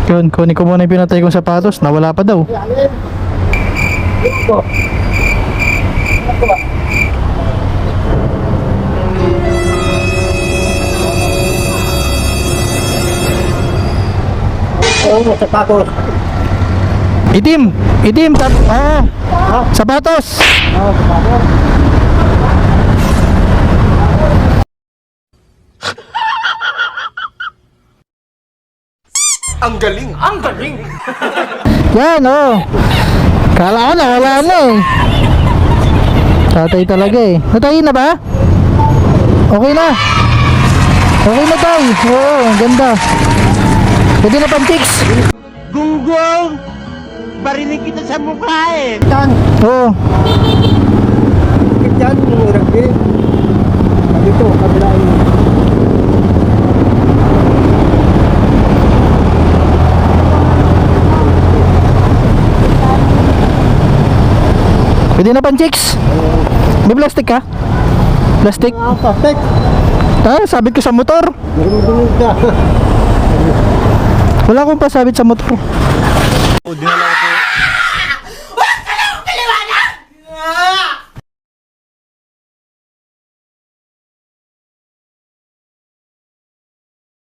Yun, kunin ko muna yung pinatay kong sapatos. Nawala pa daw. Sapatos. Itim! Itim! Sapatos! Sapatos. Ang galing! Ang galing! Yan, oh! Kala ko na, wala na eh. Tatay talaga eh. Natay na ba? Okay na. Okay na tay. Oo, ang ganda. Pwede na pang chicks. Gunggong! Barinig kita sa mukha eh! Yan! Oo. Yan yung rugby. Dito, kabila yun. Pwede na pang chicks. May plastic ka? Plastic? Plastic! Sabit ko sa motor. Nagulog ka. Wala akong pasabit sa motor. O, dinala ko po